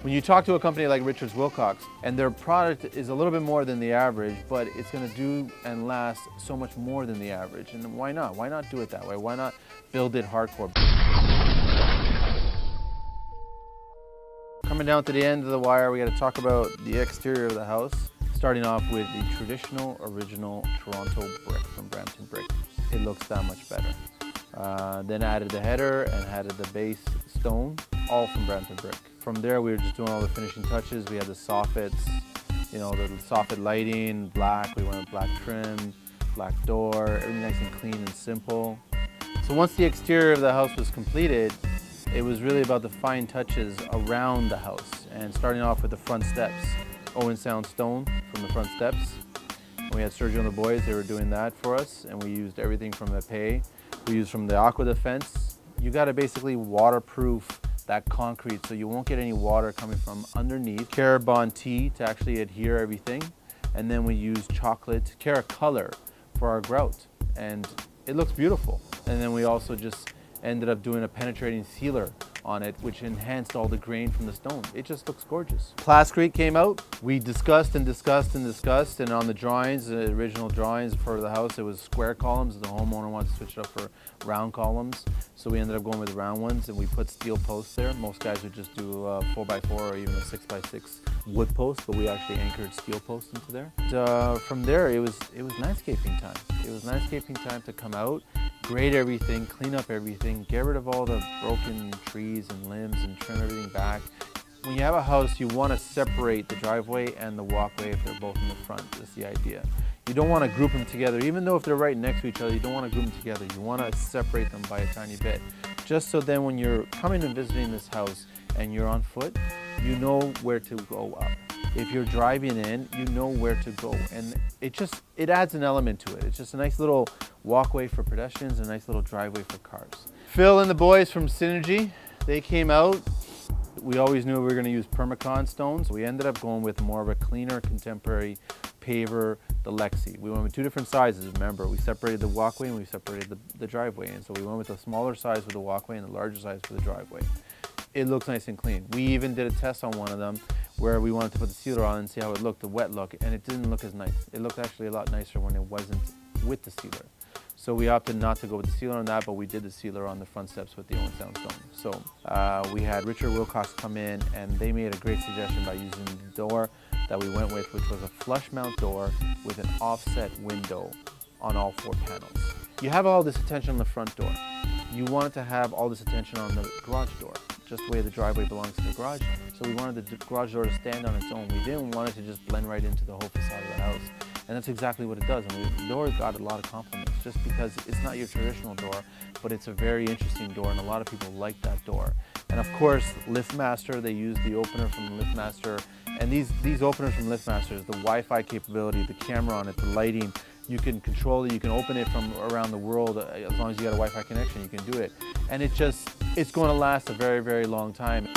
When you talk to a company like Richards Wilcox, and their product is a little bit more than the average, but it's going to do and last so much more than the average. And why not? Why not do it that way? Why not build it hardcore? Coming down to the end of the wire, we got to talk about the exterior of the house. Starting off with the traditional, original Toronto brick from Brampton Brick. It looks that much better. Then added the header and added the base stone, all from Brampton Brick. From there, we were just doing all the finishing touches. We had the soffits, you know, the soffit lighting, black. We went with black trim, black door, everything nice and clean and simple. So once the exterior of the house was completed, it was really about the fine touches around the house, and starting off with the front steps. Owen Sound stone from the front steps. And we had Sergio and the boys, they were doing that for us, and we used everything from Epay. We used from the Aqua Defense. You gotta basically waterproof that concrete so you won't get any water coming from underneath. Carabon tea to actually adhere everything. And then we used chocolate, Cara color for our grout. And it looks beautiful. And then we also just ended up doing a penetrating sealer on it, which enhanced all the grain from the stone. It just looks gorgeous. Plascrete came out. We discussed and discussed and discussed, and on the drawings, the original drawings for the house, it was square columns. The homeowner wanted to switch it up for round columns, so we ended up going with round ones, and we put steel posts there. Most guys would just do a 4x4 or even a 6x6 wood post, but we actually anchored steel posts into there. And, from there, it was landscaping time. It was landscaping time to come out, grade everything, clean up everything, get rid of all the broken trees and limbs and trim everything back. When you have a house, you want to separate the driveway and the walkway if they're both in the front. That's the idea. You don't want to group them together, even though if they're right next to each other, you don't want to group them together. You want to separate them by a tiny bit. Just so then when you're coming and visiting this house and you're on foot, you know where to go up. If you're driving in, you know where to go, and it adds an element to it. It's just a nice little walkway for pedestrians and a nice little driveway for cars. Phil and the boys from Synergy, they came out. We always knew we were going to use Permacon stones. We ended up going with more of a cleaner contemporary paver, the Lexi. We went with two different sizes, remember. We separated the walkway and we separated the driveway, and so we went with the smaller size for the walkway and the larger size for the driveway. It looks nice and clean. We even did a test on one of them where we wanted to put the sealer on and see how it looked, the wet look, and it didn't look as nice. It looked actually a lot nicer when it wasn't with the sealer. So we opted not to go with the sealer on that, but we did the sealer on the front steps with the Owen Sound stone. So we had Richard Wilcox come in, and they made a great suggestion by using the door that we went with, which was a flush mount door with an offset window on all 4 panels. You have all this attention on the front door. You wanted to have all this attention on the garage door, just the way the driveway belongs to the garage. So we wanted the garage door to stand on its own. We didn't want it to just blend right into the whole facade of the house. And that's exactly what it does. And the door got a lot of compliments just because it's not your traditional door, but it's a very interesting door, and a lot of people like that door. And of course, LiftMaster, they use the opener from LiftMaster. And these openers from LiftMaster, the Wi-Fi capability, the camera on it, the lighting, you can control it, you can open it from around the world. As long as you got a Wi-Fi connection, you can do it. And it's going to last a very, very long time.